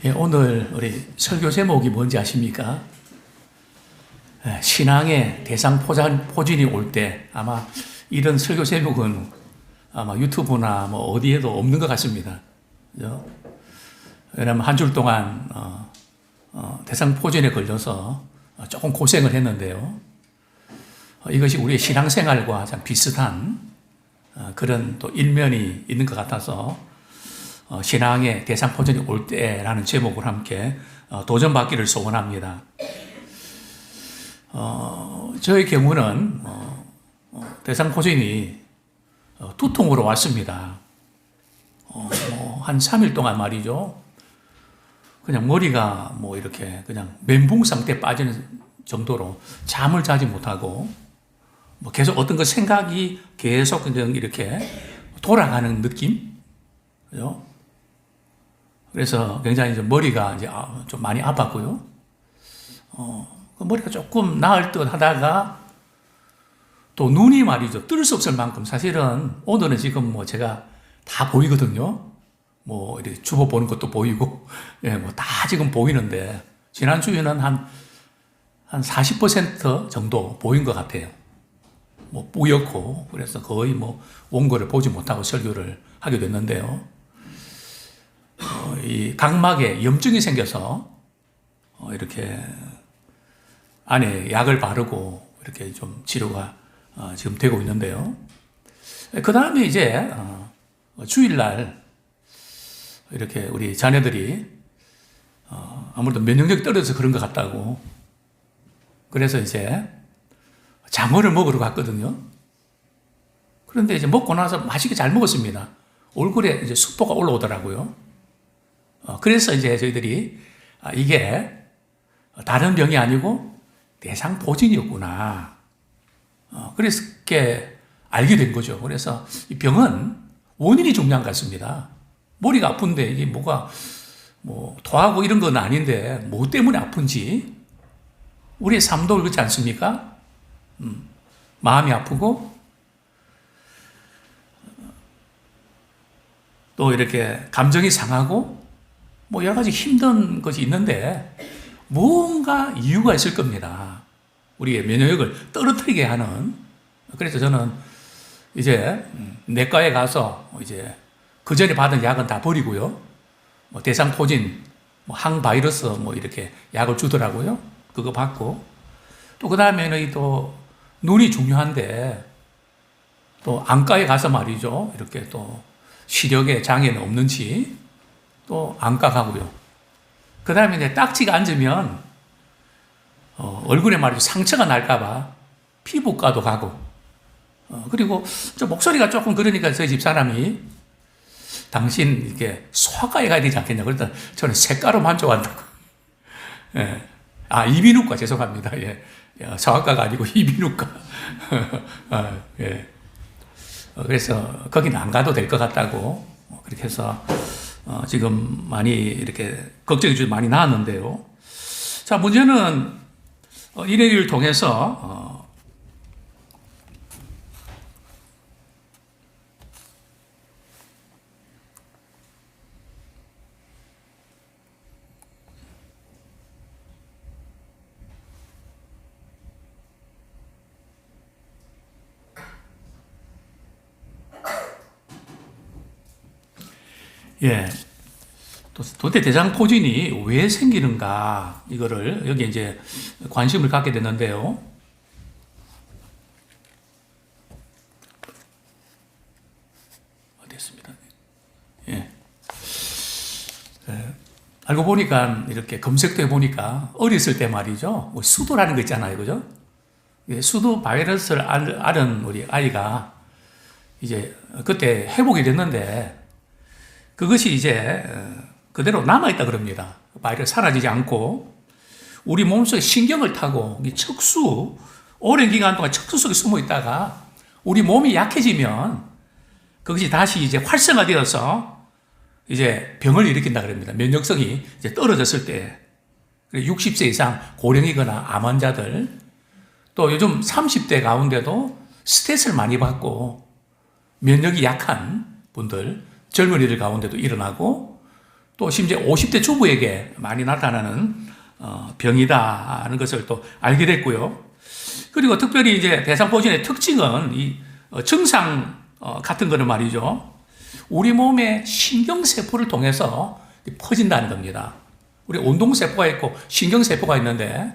예, 오늘 우리 설교 제목이 뭔지 아십니까? 신앙의 포진이 올 때 아마 이런 설교 제목은 아마 유튜브나 뭐 어디에도 없는 것 같습니다. 그죠? 왜냐하면 한 줄 동안 포진에 걸려서 조금 고생을 했는데요. 이것이 우리의 신앙생활과 참 비슷한 그런 또 일면이 있는 것 같아서 신앙의 포진이 올 때라는 제목을 함께 도전받기를 소원합니다. 저의 경우는 포진이 두통으로 왔습니다. 한 3일 동안 말이죠. 그냥 머리가 뭐 이렇게 그냥 멘붕 상태에 빠지는 정도로 잠을 자지 못하고 뭐 계속 어떤 생각이 계속 그냥 이렇게 돌아가는 느낌? 그죠? 그래서 굉장히 이제 머리가 이제 좀 많이 아팠고요. 머리가 조금 나을 듯 하다가 또 눈이 말이죠. 뜰 수 없을 만큼 사실은 오늘은 지금 뭐 제가 다 보이거든요. 뭐 이렇게 주보 보는 것도 보이고, 예, 뭐 다 지금 보이는데 지난주에는 한 40% 정도 보인 것 같아요. 뭐 뿌옇고 그래서 거의 뭐 원고를 보지 못하고 설교를 하게 됐는데요. 이 각막에 염증이 생겨서 이렇게 안에 약을 바르고 이렇게 좀 치료가 지금 되고 있는데요. 그 다음에 이제 주일날 이렇게 우리 자녀들이 아무래도 면역력이 떨어져서 그런 것 같다고 그래서 이제 장어를 먹으러 갔거든요. 그런데 이제 먹고 나서 맛있게 잘 먹었습니다. 얼굴에 이제 수포가 올라오더라고요. 그래서 이제 저희들이 이게 다른 병이 아니고 대상포진이었구나. 그래서 이렇게 알게 된 거죠. 그래서 이 병은 원인이 중요한 것 같습니다. 머리가 아픈데 이게 뭐가 뭐 토하고 이런 건 아닌데 뭐 때문에 아픈지 우리의 삶도 그렇지 않습니까? 마음이 아프고 또 이렇게 감정이 상하고 뭐 여러 가지 힘든 것이 있는데 뭔가 이유가 있을 겁니다. 우리의 면역력을 떨어뜨리게 하는. 그래서 저는 이제 내과에 가서 이제 그 전에 받은 약은 다 버리고요. 뭐 대상포진, 뭐 항바이러스 뭐 이렇게 약을 주더라고요. 그거 받고 또 그 다음에는 또 눈이 중요한데 또 안과에 가서 말이죠. 이렇게 또 시력에 장애는 없는지 또 안과 가고요. 그 다음에 이제 딱지가 앉으면 얼굴에 말이죠. 상처가 날까봐 피부과도 가고 그리고 저 목소리가 조금 그러니까 저희 집 사람이 당신 이렇게 소아과에 가야 되지 않겠냐. 그랬더니 저는 색가로 만족한다고. 예. 이비인후과 죄송합니다. 예. 소아과가 아니고 이비인후과. 예. 그래서 거기는 안 가도 될 것 같다고 그렇게 해서 지금 많이 이렇게 걱정이 좀 많이 나왔는데요. 자, 문제는 이례를 통해서 예. 도대체 대상포진이 왜 생기는가, 이거를, 여기 이제 관심을 갖게 됐는데요. 됐습니다. 예. 알고 보니까, 이렇게 검색도 해보니까, 어렸을 때 말이죠. 수도라는 거 있잖아요. 그죠? 수도 바이러스를 앓은 우리 아이가, 이제, 그때 회복이 됐는데, 그것이 이제 그대로 남아있다 그럽니다. 바이러스 사라지지 않고 우리 몸속에 신경을 타고 척수 오랜 기간 동안 척수 속에 숨어 있다가 우리 몸이 약해지면 그것이 다시 이제 활성화되어서 이제 병을 일으킨다 그럽니다. 면역성이 이제 떨어졌을 때 60세 이상 고령이거나 암 환자들 또 요즘 30대 가운데도 스트레스를 많이 받고 면역이 약한 분들 젊은이들 가운데도 일어나고 또 심지어 50대 주부에게 많이 나타나는 병이다 하는 것을 또 알게 됐고요. 그리고 특별히 이제 대상포진의 특징은 이 증상 같은 거는 말이죠. 우리 몸의 신경세포를 통해서 퍼진다는 겁니다. 우리 운동세포가 있고 신경세포가 있는데,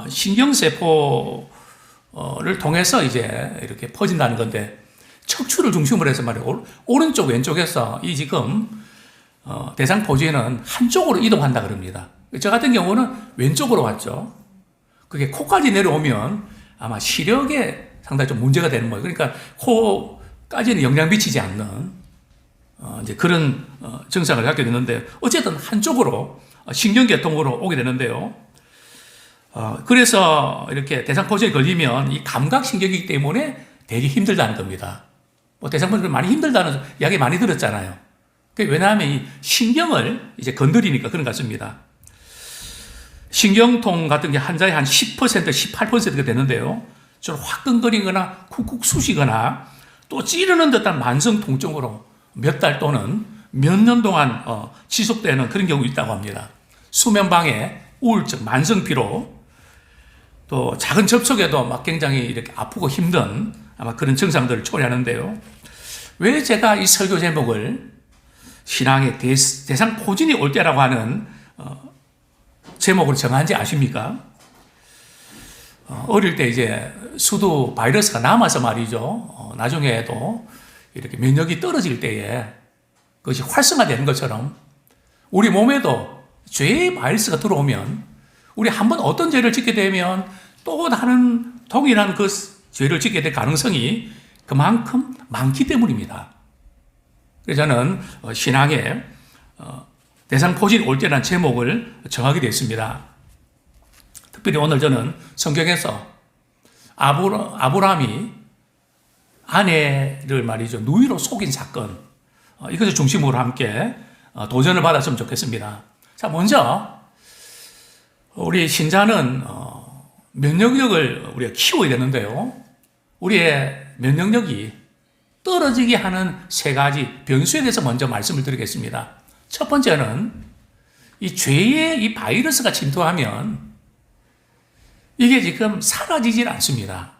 신경세포를 통해서 이제 이렇게 퍼진다는 건데, 척추를 중심으로 해서 말이에요. 오른쪽, 왼쪽에서 이 지금, 대상포진은 한쪽으로 이동한다 그럽니다. 저 같은 경우는 왼쪽으로 왔죠. 그게 코까지 내려오면 아마 시력에 상당히 좀 문제가 되는 거예요. 그러니까 코까지는 영향 미치지 않는 이제 그런 증상을 갖게 되는데, 어쨌든 한쪽으로 신경계통으로 오게 되는데요. 그래서 이렇게 대상포진에 걸리면 이 감각신경이기 때문에 되게 힘들다는 겁니다. 뭐 대상포진 많이 힘들다는 이야기 많이 들었잖아요. 왜냐하면 이 신경을 이제 건드리니까 그런 것 같습니다. 신경통 같은 게 환자의 한 10%, 18%가 되는데요. 좀 화끈거리거나 쿡쿡 쑤시거나 또 찌르는 듯한 만성 통증으로 몇 달 또는 몇 년 동안 지속되는 그런 경우 있다고 합니다. 수면방해, 우울증, 만성 피로, 또 작은 접촉에도 막 굉장히 이렇게 아프고 힘든 아마 그런 증상들을 초래하는데요. 왜 제가 이 설교 제목을 신앙의 대상포진이 올 때라고 하는 제목으로 정한지 아십니까? 어릴 때 이제 수두 바이러스가 남아서 말이죠. 나중에도 이렇게 면역이 떨어질 때에 그것이 활성화되는 것처럼 우리 몸에도 죄의 바이러스가 들어오면 우리 한번 어떤 죄를 짓게 되면 또 다른 동일한 그 죄를 짓게 될 가능성이 그만큼 많기 때문입니다. 그래서 저는 신앙의 대상포진이 올 때라는 제목을 정하게 됐습니다. 특별히 오늘 저는 성경에서 아브라함이 아내를 말이죠, 누이로 속인 사건, 이것을 중심으로 함께 도전을 받았으면 좋겠습니다. 자, 먼저 우리 신자는 면역력을 우리가 키워야 되는데요. 우리의 면역력이 떨어지게 하는 세 가지 변수에 대해서 먼저 말씀을 드리겠습니다. 첫 번째는 이 죄의 이 바이러스가 침투하면 이게 지금 사라지질 않습니다.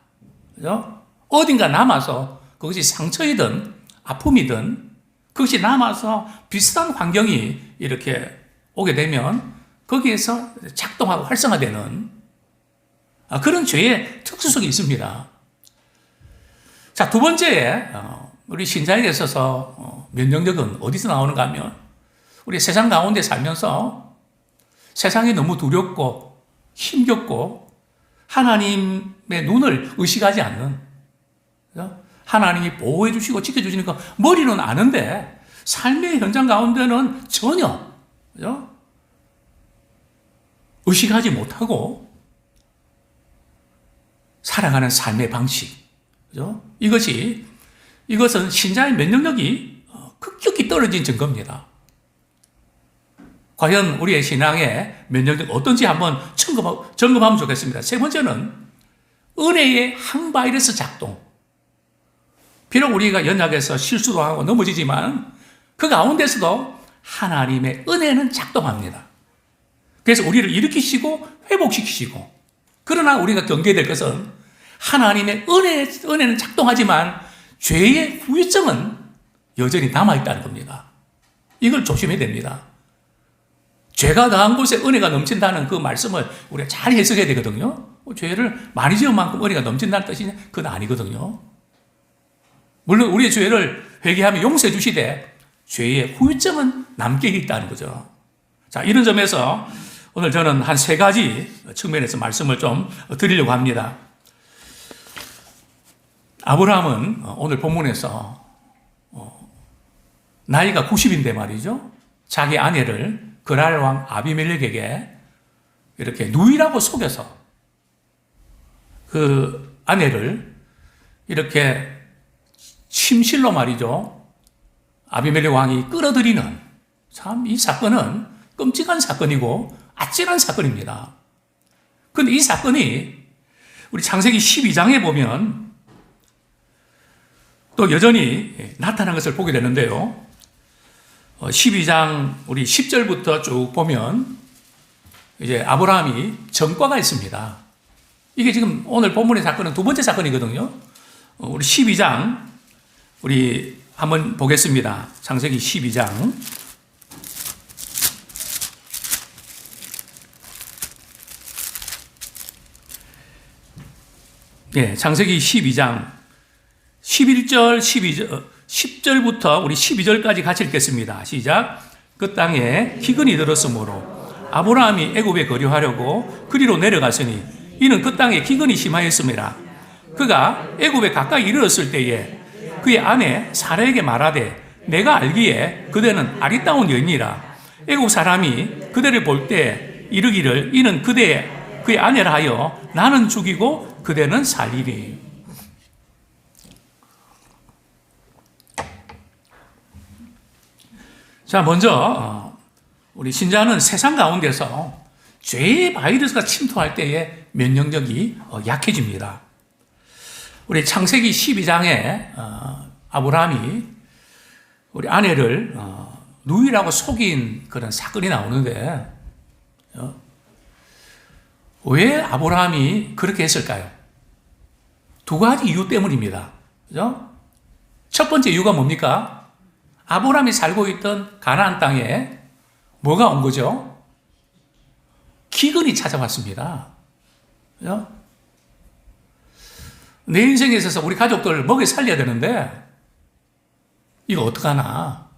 그죠? 어딘가 남아서 그것이 상처이든 아픔이든 그것이 남아서 비슷한 환경이 이렇게 오게 되면 거기에서 작동하고 활성화되는 그런 죄의 특수성이 있습니다. 자, 두 번째, 우리 신자에게 있어서 면역력은 어디서 나오는가 하면 우리 세상 가운데 살면서 세상이 너무 두렵고 힘겹고 하나님의 눈을 의식하지 않는, 하나님이 보호해 주시고 지켜주시니까 머리는 아는데 삶의 현장 가운데는 전혀 의식하지 못하고 살아가는 삶의 방식, 이것은 신자의 면역력이 급격히 떨어진 증거입니다. 과연 우리의 신앙의 면역력이 어떤지 한번 점검하면 좋겠습니다. 세 번째는 은혜의 항바이러스 작동. 비록 우리가 연약해서 실수도 하고 넘어지지만 그 가운데서도 하나님의 은혜는 작동합니다. 그래서 우리를 일으키시고 회복시키시고, 그러나 우리가 경계해야 될 것은 하나님의 은혜는 작동하지만 죄의 후유증은 여전히 남아있다는 겁니다. 이걸 조심해야 됩니다. 죄가 더한 곳에 은혜가 넘친다는 그 말씀을 우리가 잘 해석해야 되거든요. 죄를 많이 지은 만큼 은혜가 넘친다는 뜻이 그건 아니거든요. 물론 우리의 죄를 회개하며 용서해 주시되 죄의 후유증은 남게 있다는 거죠. 자, 이런 점에서 오늘 저는 한 세 가지 측면에서 말씀을 좀 드리려고 합니다. 아브라함은 오늘 본문에서 나이가 90인데 말이죠. 자기 아내를 그랄 왕 아비멜렉에게 이렇게 누이라고 속여서 그 아내를 이렇게 침실로 말이죠. 아비멜렉 왕이 끌어들이는, 참 이 사건은 끔찍한 사건이고 아찔한 사건입니다. 그런데 이 사건이 우리 창세기 12장에 보면 또 여전히 나타난 것을 보게 되는데요. 12장 우리 10절부터 쭉 보면 이제 아브라함이 전과가 있습니다. 이게 지금 오늘 본문의 사건은 두 번째 사건이거든요. 우리 12장 우리 한번 보겠습니다. 창세기 12장. 예, 창세기 12장 11절, 12절, 10절부터 우리 12절까지 같이 읽겠습니다. 시작. 그 땅에 기근이 들었으므로 아브라함이 애굽에 거류하려고 그리로 내려갔으니 이는 그 땅에 기근이 심하였음이라. 그가 애굽에 가까이 이르렀을 때에 그의 아내 사라에게 말하되 내가 알기에 그대는 아리따운 여인이라. 애굽 사람이 그대를 볼 때 이르기를 이는 그의 아내라 하여 나는 죽이고 그대는 살리리. 자, 먼저 우리 신자는 세상 가운데서 죄의 바이러스가 침투할 때에 면역력이 약해집니다. 우리 창세기 12장에 아브라함이 우리 아내를 누이라고 속인 그런 사건이 나오는데 왜 아브라함이 그렇게 했을까요? 두 가지 이유 때문입니다. 그죠? 첫 번째 이유가 뭡니까? 아브라함이 살고 있던 가나안 땅에 뭐가 온 거죠? 기근이 찾아왔습니다. 그죠? 내 인생에 있어서 우리 가족들 먹여 살려야 되는데 이거 어떡하나?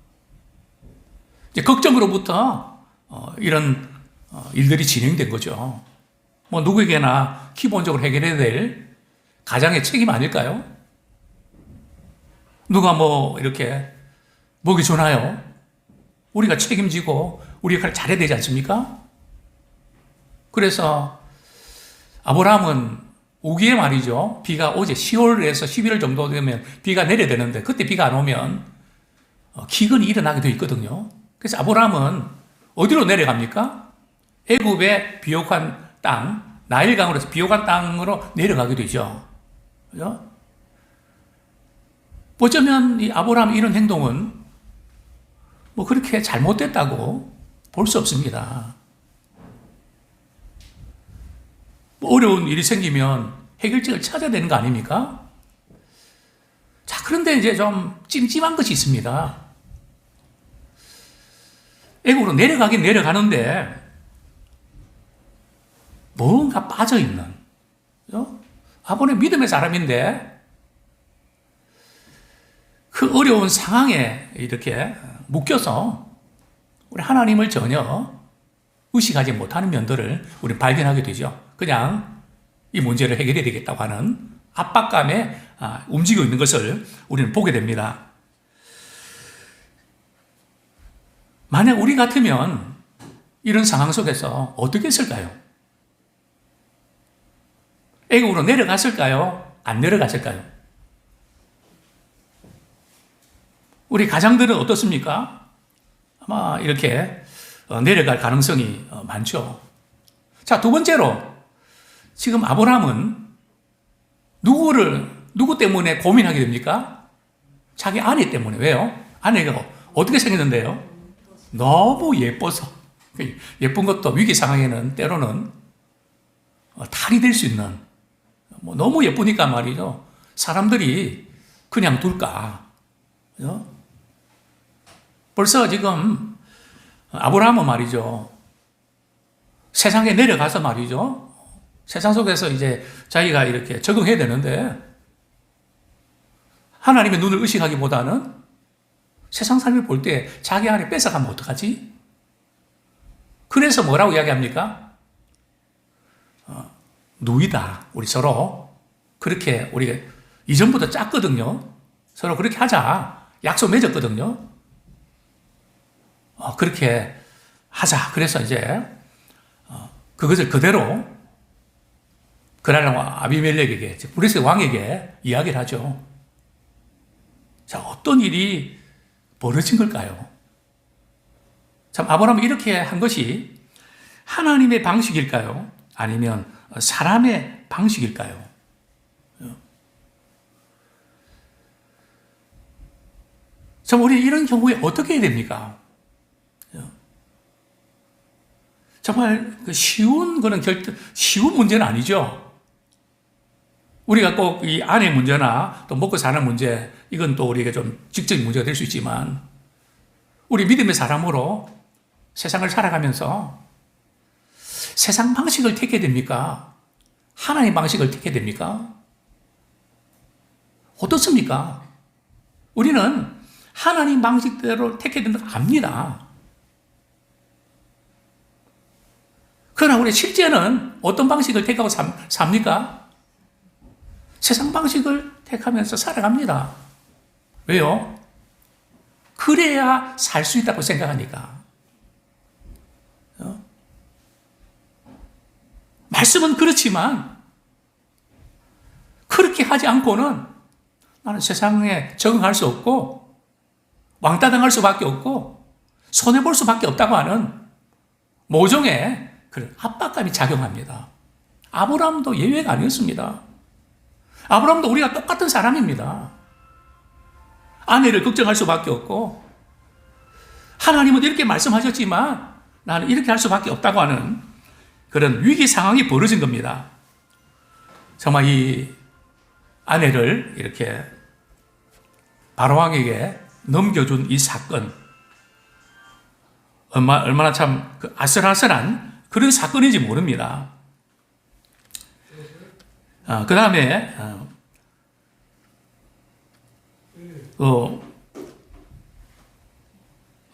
이제 걱정으로부터 이런 일들이 진행된 거죠. 뭐 누구에게나 기본적으로 해결해야 될 가장의 책임 아닐까요? 누가 뭐 이렇게 먹이 주나요? 우리가 책임지고 우리 역할을 잘해야 되지 않습니까? 그래서 아브라함은 우기에 말이죠. 비가 오제 10월에서 11월 정도 되면 비가 내려야 되는데 그때 비가 안 오면 기근이 일어나게 되어 있거든요. 그래서 아브라함은 어디로 내려갑니까? 애굽의 비옥한 땅, 나일강으로서 비옥한 땅으로 내려가게 되죠. 그죠? 어쩌면 이 아브라함 이런 행동은 뭐 그렇게 잘못됐다고 볼 수 없습니다. 뭐 어려운 일이 생기면 해결책을 찾아야 되는 거 아닙니까? 자, 그런데 이제 좀 찜찜한 것이 있습니다. 애국으로 내려가긴 내려가는데 뭔가 빠져있는, 아브라함 믿음의 사람인데 그 어려운 상황에 이렇게 묶여서 우리 하나님을 전혀 의식하지 못하는 면들을 우리 발견하게 되죠. 그냥 이 문제를 해결해야 되겠다고 하는 압박감에 움직이고 있는 것을 우리는 보게 됩니다. 만약 우리 같으면 이런 상황 속에서 어떻게 했을까요? 애국으로 내려갔을까요? 안 내려갔을까요? 우리 가장들은 어떻습니까? 아마 이렇게 내려갈 가능성이 많죠. 자, 두 번째로 지금 아브라함은 누구 때문에 고민하게 됩니까? 자기 아내 때문에. 왜요? 아내가 어떻게 생겼는데요? 너무 예뻐서. 예쁜 것도 위기 상황에는 때로는 탈이 될 수 있는, 너무 예쁘니까 말이죠. 사람들이 그냥 둘까? 벌써 지금 아브라함은 말이죠. 세상에 내려가서 말이죠. 세상 속에서 이제 자기가 이렇게 적응해야 되는데 하나님의 눈을 의식하기보다는 세상 삶을 볼 때 자기 안에 뺏어가면 어떡하지? 그래서 뭐라고 이야기합니까? 누이다. 우리 서로 그렇게 우리가 이전부터 짰거든요. 서로 그렇게 하자. 약속 맺었거든요. 그렇게 하자. 그래서 이제 그것을 그대로 그날랑 아비멜렉에게, 블레셋 왕에게 이야기를 하죠. 자, 어떤 일이 벌어진 걸까요? 참, 아브라함이 이렇게 한 것이 하나님의 방식일까요? 아니면 사람의 방식일까요? 참, 우리 이런 경우에 어떻게 해야 됩니까? 정말 쉬운 쉬운 문제는 아니죠. 우리가 꼭 이 아내 문제나 또 먹고 사는 문제, 이건 또 우리가 좀 직접적인 문제가 될 수 있지만, 우리 믿음의 사람으로 세상을 살아가면서 세상 방식을 택해야 됩니까? 하나님 방식을 택해야 됩니까? 어떻습니까? 우리는 하나님 방식대로 택해야 된다고 압니다. 그러나 우리 실제는 어떤 방식을 택하고 삽니까? 세상 방식을 택하면서 살아갑니다. 왜요? 그래야 살 수 있다고 생각하니까. 말씀은 그렇지만 그렇게 하지 않고는 나는 세상에 적응할 수 없고 왕따 당할 수밖에 없고 손해볼 수밖에 없다고 하는 모종의 그런 압박감이 작용합니다. 아브라함도 예외가 아니었습니다. 아브라함도 우리가 똑같은 사람입니다. 아내를 걱정할 수밖에 없고 하나님은 이렇게 말씀하셨지만 나는 이렇게 할 수밖에 없다고 하는 그런 위기 상황이 벌어진 겁니다. 정말 이 아내를 이렇게 바로왕에게 넘겨준 이 사건, 얼마나 참 아슬아슬한 그런 사건인지 모릅니다. 그 다음에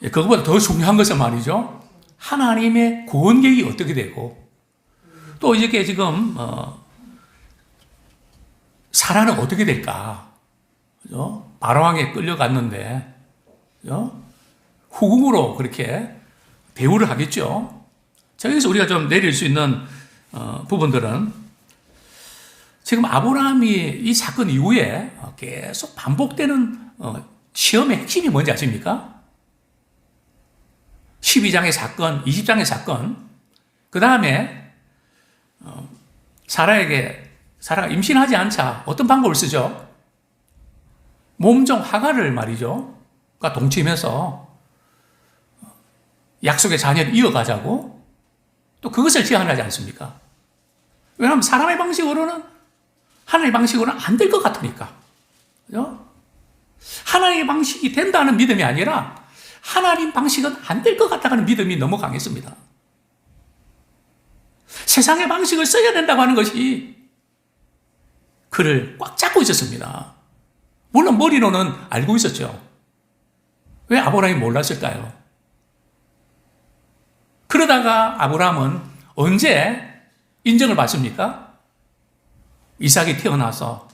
그것보다 더 중요한 것은 말이죠. 하나님의 구원 계획이 어떻게 되고 또 이렇게 지금 사라는 어떻게 될까? 그죠? 바로왕에 끌려갔는데 그죠? 후궁으로 그렇게 대우를 하겠죠. 자, 여기서 우리가 좀 내릴 수 있는 부분들은 지금 아브라함이 이 사건 이후에 계속 반복되는 시험의 핵심이 뭔지 아십니까? 12장의 사건, 20장의 사건, 그 다음에 사라가 임신하지 않자 어떤 방법을 쓰죠? 몸종 하갈을 말이죠. 가 동침해서 약속의 자녀를 이어가자고 또 그것을 제안하지 않습니까? 왜냐하면 사람의 방식으로는 하나님의 방식으로는 안 될 것 같으니까. 그죠? 하나님의 방식이 된다는 믿음이 아니라 하나님 방식은 안 될 것 같다는 믿음이 너무 강했습니다. 세상의 방식을 써야 된다고 하는 것이 그를 꽉 잡고 있었습니다. 물론 머리로는 알고 있었죠. 왜 아브라함이 몰랐을까요? 그러다가 아브라함은 언제 인정을 받습니까? 이삭이 태어나서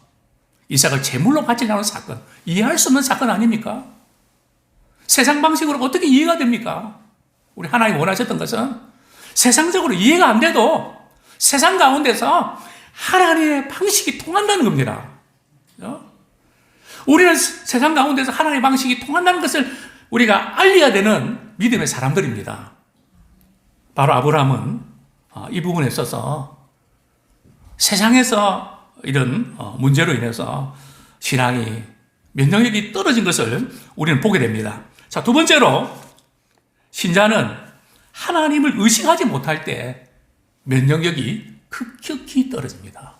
이삭을 제물로 바치려는 사건, 이해할 수 없는 사건 아닙니까? 세상 방식으로 어떻게 이해가 됩니까? 우리 하나님 원하셨던 것은 세상적으로 이해가 안 돼도 세상 가운데서 하나님의 방식이 통한다는 겁니다. 우리는 세상 가운데서 하나님의 방식이 통한다는 것을 우리가 알려야 되는 믿음의 사람들입니다. 바로 아브라함은 이 부분에 있어서 세상에서 이런 문제로 인해서 신앙이 면역력이 떨어진 것을 우리는 보게 됩니다. 자, 두 번째로 신자는 하나님을 의식하지 못할 때 면역력이 급격히 떨어집니다.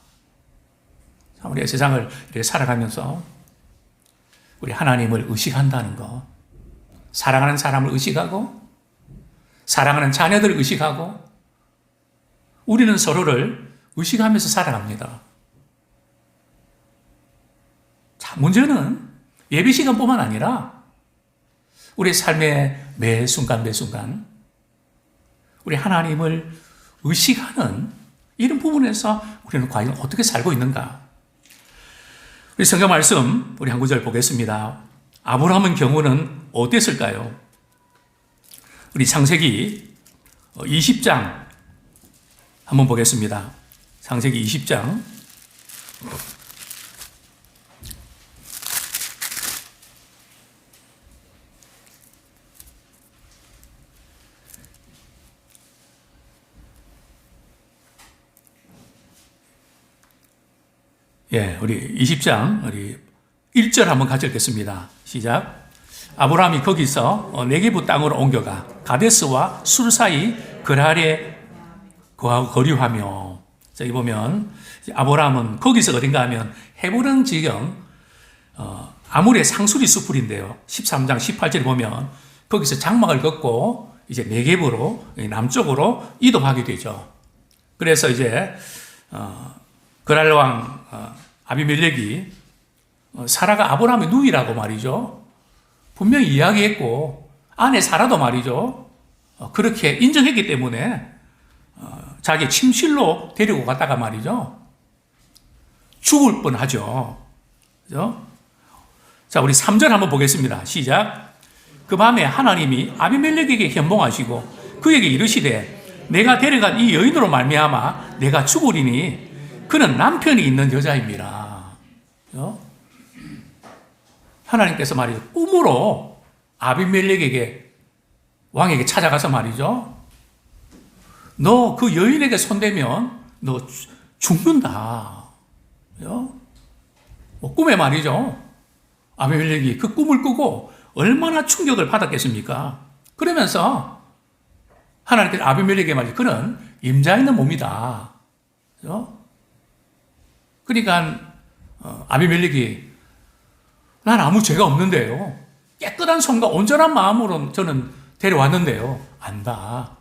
우리가 세상을 이렇게 살아가면서 우리 하나님을 의식한다는 것, 사랑하는 사람을 의식하고 사랑하는 자녀들을 의식하고 우리는 서로를 의식하면서 살아갑니다. 자, 문제는 예배 시간뿐만 아니라 우리 삶의 매 순간 매 순간 우리 하나님을 의식하는 이런 부분에서 우리는 과연 어떻게 살고 있는가? 우리 성경 말씀 우리 한 구절 보겠습니다. 아브라함의 경우는 어땠을까요? 우리 창세기 20장 한번 보겠습니다. 창세기 20장 우리 20장 우리 1절 한번 같이 읽겠습니다. 시작. 아브라함이 거기서 네게부 땅으로 옮겨가 가데스와 술 사이 그랄에 그하고 거류하며. 여기 보면 아브라함은 거기서 어딘가 하면 헤브론 지경 아무리의 상수리 수풀인데요. 13장 18절에 보면 거기서 장막을 걷고 이제 네겝으로 남쪽으로 이동하게 되죠. 그래서 이제 그랄 왕 아비멜렉이 사라가 아브라함의 누이라고 말이죠. 분명히 이야기했고 아내 사라도 말이죠. 그렇게 인정했기 때문에 자기 침실로 데리고 갔다가 말이죠. 죽을 뻔하죠. 그죠? 자, 우리 3절 한번 보겠습니다. 시작. 그 밤에 하나님이 아비멜렉에게 현몽하시고 그에게 이르시되 내가 데려간 이 여인으로 말미암아 내가 죽으리니 그는 남편이 있는 여자입니다. 그죠? 하나님께서 말이죠. 꿈으로 아비멜렉에게 왕에게 찾아가서 말이죠. 너 그 여인에게 손대면 너 죽는다. 꿈에 말이죠. 아비멜렉이 그 꿈을 꾸고 얼마나 충격을 받았겠습니까? 그러면서 하나님께서 아비멜렉에게 말이죠. 그는 임자 있는 몸이다. 그러니까 아비멜렉이 난 아무 죄가 없는데요. 깨끗한 손과 온전한 마음으로 저는 데려왔는데요. 안다.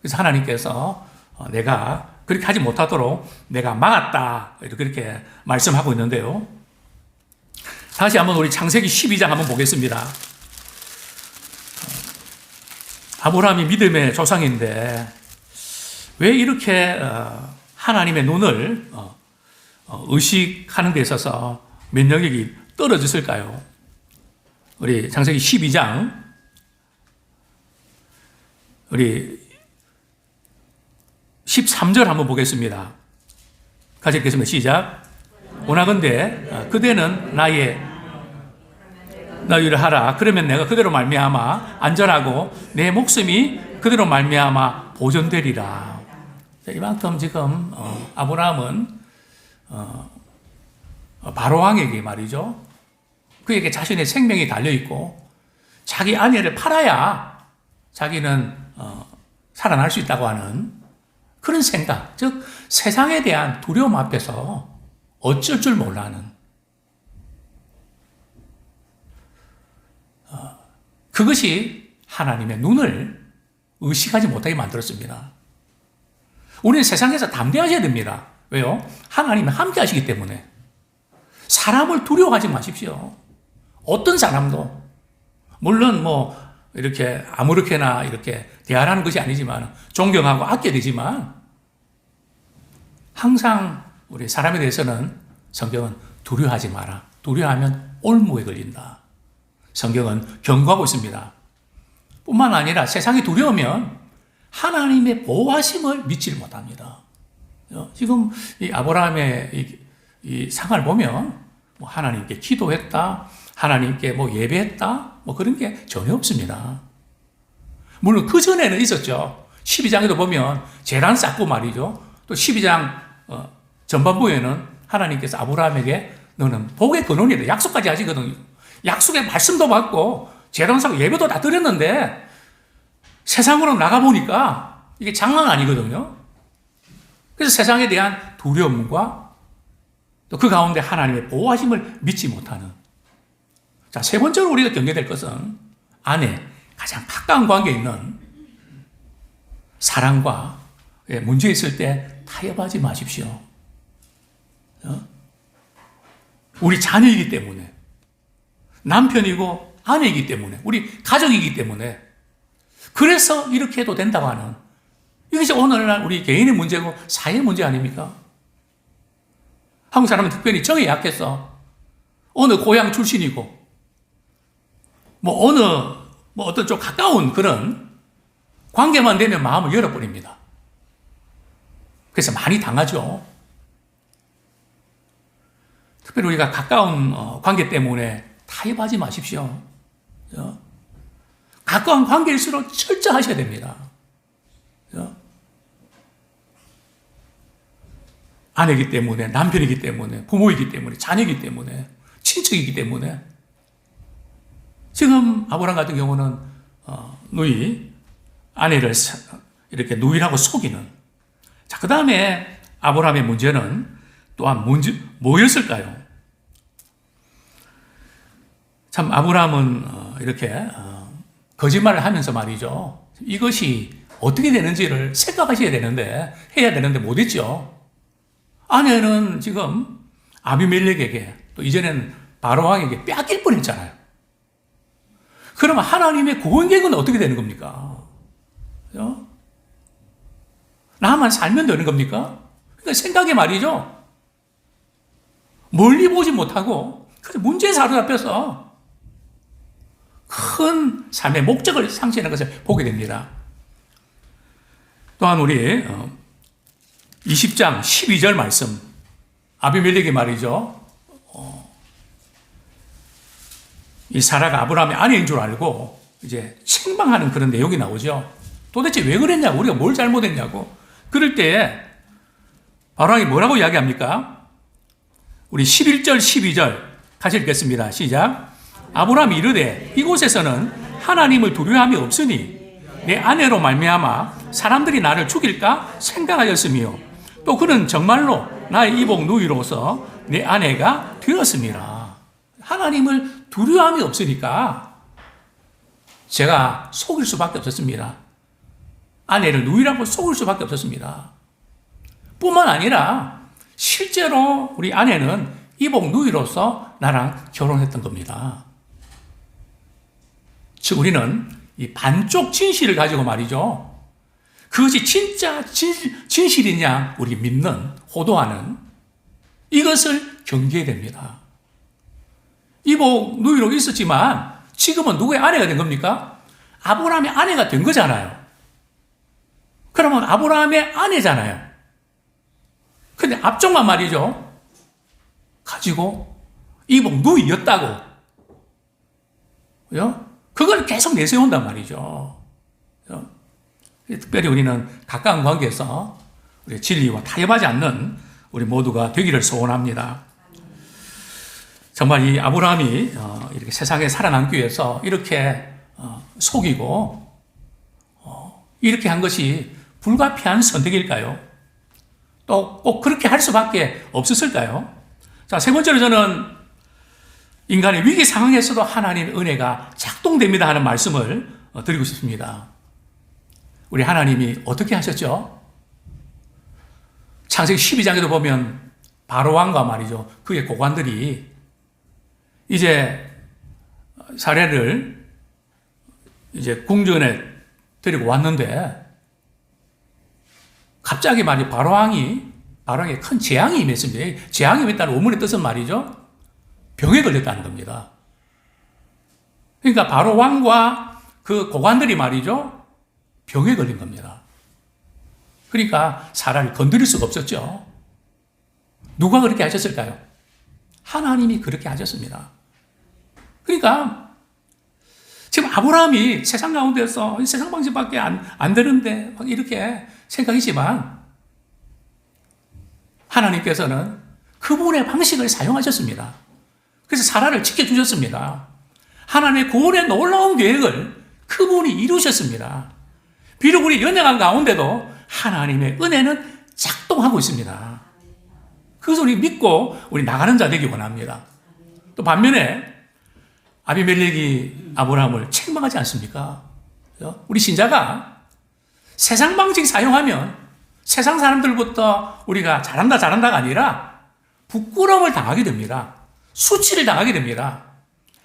그래서 하나님께서 내가 그렇게 하지 못하도록 내가 막았다. 이렇게 말씀하고 있는데요. 다시 한번 우리 창세기 12장 한번 보겠습니다. 아브라함이 믿음의 조상인데 왜 이렇게 하나님의 눈을 의식하는 데 있어서 면역력이 떨어졌을까요? 우리 창세기 12장 우리 13절 한번 보겠습니다. 같이 읽겠습니다. 시작. 원하건대 그대는 나의 일을 하라. 그러면 내가 그대로 말미암아 안전하고 내 목숨이 그대로 말미암아 보존되리라. 이만큼 지금 아브라함은 바로 왕에게 말이죠. 그에게 자신의 생명이 달려있고 자기 아내를 팔아야 자기는 살아날 수 있다고 하는 그런 생각, 즉 세상에 대한 두려움 앞에서 어쩔 줄 몰라하는 그것이 하나님의 눈을 의식하지 못하게 만들었습니다. 우리는 세상에서 담대하셔야 됩니다. 왜요? 하나님이 함께 하시기 때문에. 사람을 두려워하지 마십시오. 어떤 사람도. 물론 이렇게 아무렇게나 이렇게 대하라는 것이 아니지만 존경하고 아껴야 되지만 항상 우리 사람에 대해서는 성경은 두려워하지 마라. 두려워하면 올무에 걸린다. 성경은 경고하고 있습니다. 뿐만 아니라 세상이 두려우면 하나님의 보호하심을 믿지를 못합니다. 지금 이 아브라함의 이 상을 보면 하나님께 기도했다, 하나님께 예배했다, 그런 게 전혀 없습니다. 물론 그 전에는 있었죠. 12장에도 보면 제단 쌓고 말이죠. 또 12장 전반부에는 하나님께서 아브라함에게 너는 복의 근원이다. 약속까지 하시거든요. 약속의 말씀도 받고 제단 쌓고 예배도 다 드렸는데 세상으로 나가보니까 이게 장난 아니거든요. 그래서 세상에 대한 두려움과 또 그 가운데 하나님의 보호하심을 믿지 못하는. 자, 세 번째로 우리가 경계될 것은 아내, 가장 가까운 관계에 있는 사랑과 문제 있을 때 타협하지 마십시오. 우리 자녀이기 때문에, 남편이고 아내이기 때문에, 우리 가족이기 때문에, 그래서 이렇게 해도 된다고 하는, 이것이 오늘날 우리 개인의 문제고 사회의 문제 아닙니까? 한국 사람은 특별히 정에 약해서 어느 고향 출신이고 어떤 좀 가까운 그런 관계만 되면 마음을 열어버립니다. 그래서 많이 당하죠. 특별히 우리가 가까운 관계 때문에 타협하지 마십시오. 가까운 관계일수록 철저하셔야 됩니다. 아내이기 때문에, 남편이기 때문에, 부모이기 때문에, 자녀이기 때문에, 친척이기 때문에. 지금 아브라함 같은 경우는 누이 아내를 이렇게 누이라고 속이는. 자, 그 다음에 아브라함의 문제는 또한 뭐였을까요? 참 아브라함은 이렇게 거짓말을 하면서 말이죠. 이것이 어떻게 되는지를 생각하셔야 되는데, 해야 되는데 못했죠. 아내는 지금 아비멜렉에게 또 이전에는 바로왕에게 뺏길 뻔했잖아요. 그러면 하나님의 구원 계획은 어떻게 되는 겁니까? 그죠? 나만 살면 되는 겁니까? 그러니까 생각이 말이죠. 멀리 보지 못하고 그래서 문제에 사로잡혀서 큰 삶의 목적을 상실하는 것을 보게 됩니다. 또한 우리 20장 12절 말씀, 아비멜렉이 말이죠. 이 사라가 아브라함의 아내인 줄 알고 이제 책망하는 그런 내용이 나오죠. 도대체 왜 그랬냐고, 우리가 뭘 잘못했냐고. 그럴 때 바로왕이 뭐라고 이야기합니까? 우리 11절 12절 같이 읽겠습니다. 시작. 아브라함이 이르되 이곳에서는 하나님을 두려워함이 없으니 내 아내로 말미암아 사람들이 나를 죽일까 생각하였으며 또 그는 정말로 나의 이복 누이로서 내 아내가 되었습니다. 하나님을 두려워함이 없으니까 제가 속일 수밖에 없었습니다. 아내를 누이라고 속일 수밖에 없었습니다. 뿐만 아니라 실제로 우리 아내는 이복 누이로서 나랑 결혼했던 겁니다. 즉 우리는 이 반쪽 진실을 가지고 말이죠. 그것이 진짜 진실이냐 우리 믿는, 호도하는 이것을 경계해야 됩니다. 이복 누이로 있었지만 지금은 누구의 아내가 된 겁니까? 아브라함의 아내가 된 거잖아요. 그러면 아브라함의 아내잖아요. 근데 앞쪽만 말이죠. 가지고 이복 누이였다고. 그죠? 그걸 계속 내세운단 말이죠. 그죠? 특별히 우리는 가까운 관계에서 우리 진리와 타협하지 않는 우리 모두가 되기를 소원합니다. 정말 이 아브라함이 이렇게 세상에 살아남기 위해서 이렇게 속이고 이렇게 한 것이 불가피한 선택일까요? 또 꼭 그렇게 할 수밖에 없었을까요? 자, 세 번째로 저는 인간의 위기 상황에서도 하나님의 은혜가 작동됩니다 하는 말씀을 드리고 싶습니다. 우리 하나님이 어떻게 하셨죠? 창세기 12장에도 보면 바로왕과 말이죠. 그의 고관들이 이제 사례를 이제 궁전에 데리고 왔는데 갑자기 말이 바로왕에 큰 재앙이 임했습니다. 재앙이 임했다는 원문의 뜻은 말이죠. 병에 걸렸다는 겁니다. 그러니까 바로왕과 그 고관들이 말이죠. 병에 걸린 겁니다. 그러니까 사라를 건드릴 수가 없었죠. 누가 그렇게 하셨을까요? 하나님이 그렇게 하셨습니다. 그러니까 지금 아브라함이 세상 가운데서 세상 방식밖에 안 되는데 막 이렇게 생각이지만 하나님께서는 그분의 방식을 사용하셨습니다. 그래서 사라를 지켜주셨습니다. 하나님의 구원의 놀라운 계획을 그분이 이루셨습니다. 비록 우리 연약한 가운데도 하나님의 은혜는 작동하고 있습니다. 그것을 우리 믿고 우리 나가는 자 되기 원합니다. 또 반면에 아비멜렉이 아브라함을 책망하지 않습니까? 우리 신자가 세상 방식 사용하면 세상 사람들부터 우리가 잘한다가 아니라 부끄러움을 당하게 됩니다. 수치를 당하게 됩니다.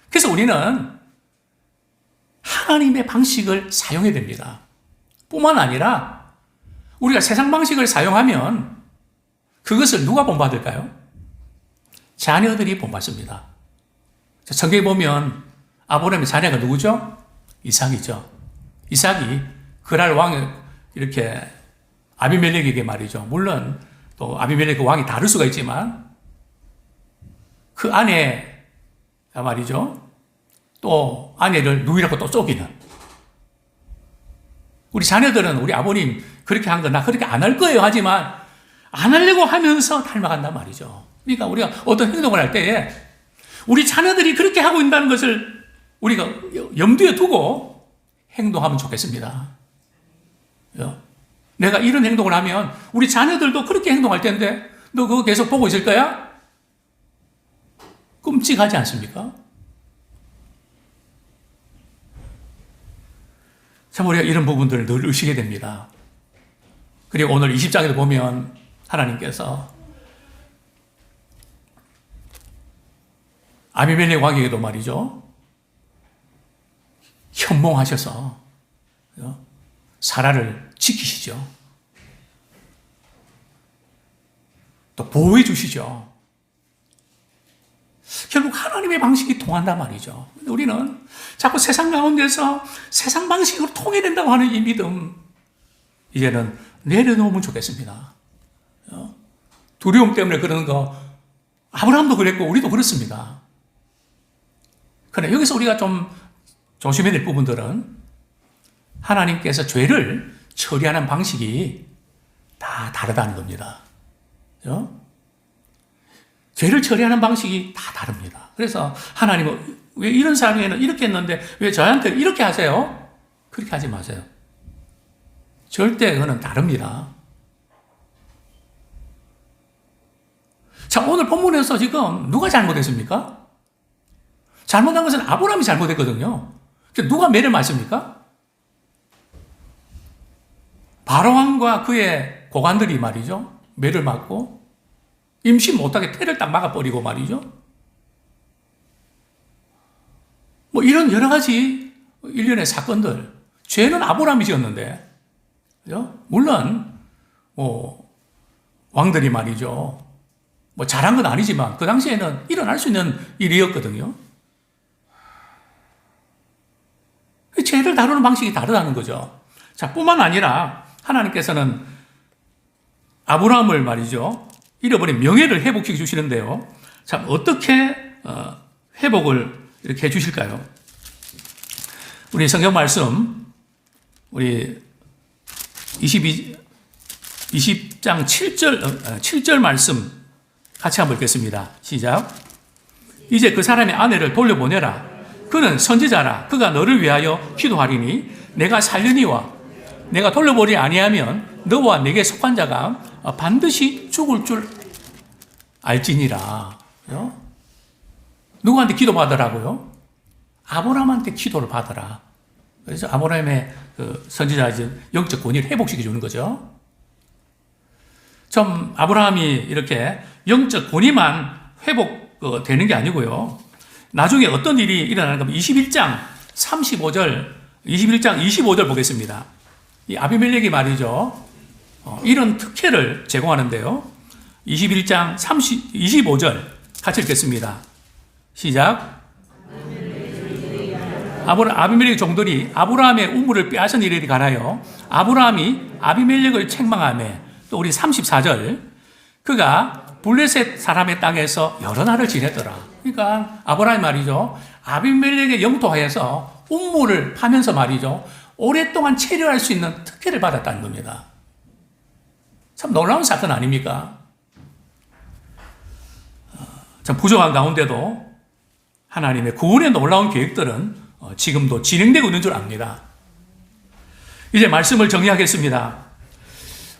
그래서 우리는 하나님의 방식을 사용해야 됩니다. 뿐만 아니라 우리가 세상 방식을 사용하면 그것을 누가 본받을까요? 자녀들이 본받습니다. 성경에 보면 아브라함의 자녀가 누구죠? 이삭이죠. 이삭이 그랄 왕을 이렇게 아비멜렉에게 말이죠. 물론 또 아비멜렉 왕이 다를 수가 있지만 그 아내가 말이죠. 또 아내를 누이라고 또 속이는. 우리 자녀들은 우리 아버님 그렇게 한 거 나 그렇게 안 할 거예요 하지만 안 하려고 하면서 닮아간단 말이죠. 그러니까 우리가 어떤 행동을 할 때에 우리 자녀들이 그렇게 하고 있다는 것을 우리가 염두에 두고 행동하면 좋겠습니다. 내가 이런 행동을 하면 우리 자녀들도 그렇게 행동할 텐데 너 그거 계속 보고 있을 거야? 끔찍하지 않습니까? 참 우리가 이런 부분들을 늘 의식하게 됩니다. 그리고 오늘 20장에도 보면 하나님께서 아비멜렉 왕에게도 말이죠. 현몽하셔서 사라를 지키시죠. 또 보호해 주시죠. 결국 하나님의 방식이 통한단 말이죠. 우리는 자꾸 세상 가운데서 세상 방식으로 통해낸다고 하는 이 믿음, 이제는 내려놓으면 좋겠습니다. 두려움 때문에 그러는 거, 아브라함도 그랬고, 우리도 그렇습니다. 그러나 여기서 우리가 좀 조심해야 될 부분들은 하나님께서 죄를 처리하는 방식이 다 다르다는 겁니다. 그렇죠? 죄를 처리하는 방식이 다 다릅니다. 그래서 하나님은 왜 이런 사람에게는 이렇게 했는데 왜 저한테 이렇게 하세요? 그렇게 하지 마세요. 절대 그거는 다릅니다. 자, 오늘 본문에서 지금 누가 잘못했습니까? 잘못한 것은 아브라함이 잘못했거든요. 누가 매를 맞습니까? 바로왕과 그의 고관들이 말이죠. 매를 맞고 임신 못하게 태를 딱 막아버리고 말이죠. 뭐 이런 여러 가지 일련의 사건들. 죄는 아브라함이 지었는데, 그죠? 물론, 왕들이 말이죠. 뭐 잘한 건 아니지만 그 당시에는 일어날 수 있는 일이었거든요. 죄를 다루는 방식이 다르다는 거죠. 자, 뿐만 아니라 하나님께서는 아브라함을 말이죠. 잃어버린 명예를 회복시켜 주시는데요. 참, 어떻게 회복을 이렇게 해 주실까요? 우리 성경 말씀, 우리 20장 7절 말씀 같이 한번 읽겠습니다. 시작. 이제 그 사람의 아내를 돌려보내라. 그는 선지자라. 그가 너를 위하여 기도하리니 내가 살려니와 내가 돌려보리 아니하면 너와 내게 속한 자가 반드시 죽을 줄 알지니라. 누구한테 기도받으라고요? 아브라함한테 기도를 받으라. 그래서 아브라함의 그 선지자 영적 권위를 회복시켜 주는 거죠. 좀 아브라함이 이렇게 영적 권위만 회복되는 게 아니고요. 나중에 어떤 일이 일어나는가 하면 21장 25절 보겠습니다. 이 아비멜렉이 말이죠. 이런 특혜를 제공하는데요. 21장 25절 같이 읽겠습니다. 시작. 아비멜렉 종들이 아브라함의 우물을 빼앗은 일에 관하여 아브라함이 아비멜렉을 책망하며, 또 우리 34절, 그가 블레셋 사람의 땅에서 여러 날을 지냈더라. 그러니까 아브라함이 말이죠. 아비멜렉의 영토하에서 우물을 파면서 말이죠. 오랫동안 체류할 수 있는 특혜를 받았다는 겁니다. 참 놀라운 사건 아닙니까? 참 부정한 가운데도 하나님의 구원의 놀라운 계획들은 지금도 진행되고 있는 줄 압니다. 이제 말씀을 정리하겠습니다.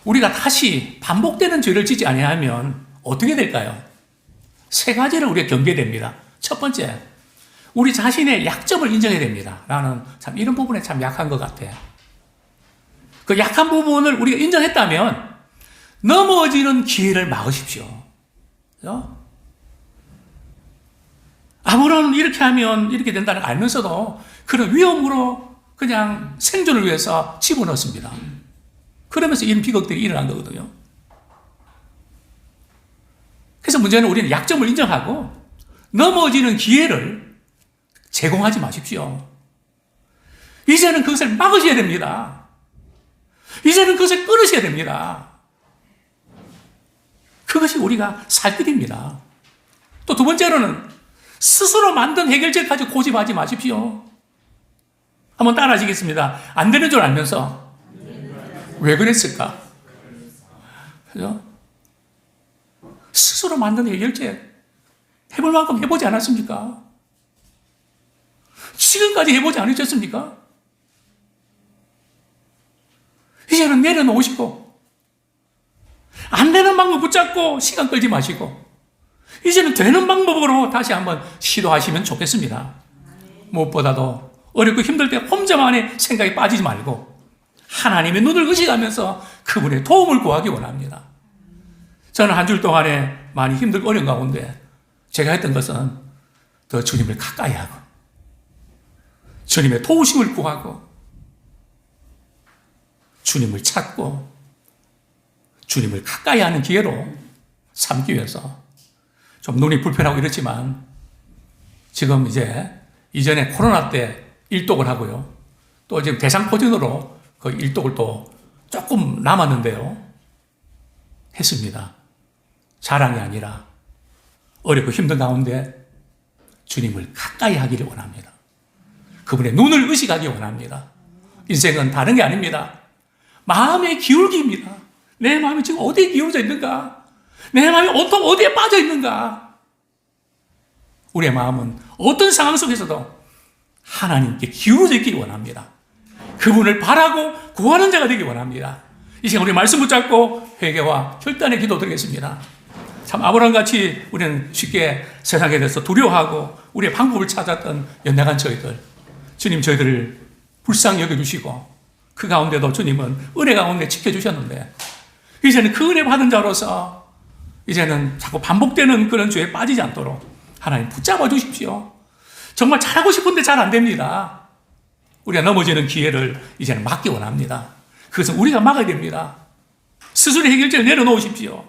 우리가 다시 반복되는 죄를 짓지 아니하면 어떻게 될까요? 세 가지를 우리가 경계해야 됩니다. 첫 번째, 우리 자신의 약점을 인정해야 됩니다. 나는 참 이런 부분에 참 약한 것 같아. 그 약한 부분을 우리가 인정했다면 넘어지는 기회를 막으십시오. 그죠? 아무런 이렇게 하면 이렇게 된다는 걸 알면서도 그런 위험으로 그냥 생존을 위해서 집어넣습니다. 그러면서 이런 비극들이 일어난 거거든요. 그래서 문제는 우리는 약점을 인정하고 넘어지는 기회를 제공하지 마십시오. 이제는 그것을 막으셔야 됩니다. 이제는 그것을 끊으셔야 됩니다. 그것이 우리가 살 길입니다. 또 두 번째로는 스스로 만든 해결책 가지고 고집하지 마십시오. 한번 따라하시겠습니다. 안 되는 줄 알면서 왜 그랬을까? 그죠? 스스로 만든 해결책 해볼 만큼 해보지 않았습니까? 지금까지 해보지 않으셨습니까? 이제는 내려놓으시고, 안 되는 방법 붙잡고 시간 끌지 마시고, 이제는 되는 방법으로 다시 한번 시도하시면 좋겠습니다. 무엇보다도 어렵고 힘들 때 혼자만의 생각에 빠지지 말고 하나님의 눈을 의식하면서 그분의 도움을 구하기 원합니다. 저는 한 주 동안에 많이 힘들고 어려운 가운데 제가 했던 것은 더 주님을 가까이 하고 주님의 도우심을 구하고 주님을 찾고 주님을 가까이 하는 기회로 삼기 위해서 좀 눈이 불편하고 이렇지만 지금 이전에 코로나 때 일독을 하고요. 또 지금 대상포진으로 그 일독을 또 조금 남았는데요. 했습니다. 자랑이 아니라 어렵고 힘든 가운데 주님을 가까이 하기를 원합니다. 그분의 눈을 의식하기 원합니다. 인생은 다른 게 아닙니다. 마음의 기울기입니다. 내 마음이 지금 어디에 기울어져 있는가? 내 마음이 어디에 빠져 있는가? 우리의 마음은 어떤 상황 속에서도 하나님께 기울어져 있기를 원합니다. 그분을 바라고 구하는 자가 되기 원합니다. 이 시간 우리 말씀 붙잡고 회개와 혈단의 기도 드리겠습니다. 참 아브라함같이 우리는 쉽게 세상에 대해서 두려워하고 우리의 방법을 찾았던 연약한 저희들, 주님 저희들을 불쌍히 여겨주시고 그 가운데도 주님은 은혜 가운데 지켜주셨는데 이제는 그 은혜 받은 자로서 이제는 자꾸 반복되는 그런 죄에 빠지지 않도록 하나님 붙잡아 주십시오. 정말 잘하고 싶은데 잘 안 됩니다. 우리가 넘어지는 기회를 이제는 막기 원합니다. 그것은 우리가 막아야 됩니다. 스스로 해결책을 내려놓으십시오.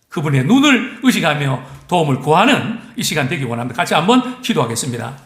그분의 눈을 의식하며 도움을 구하는 이 시간 되기 원합니다. 같이 한번 기도하겠습니다.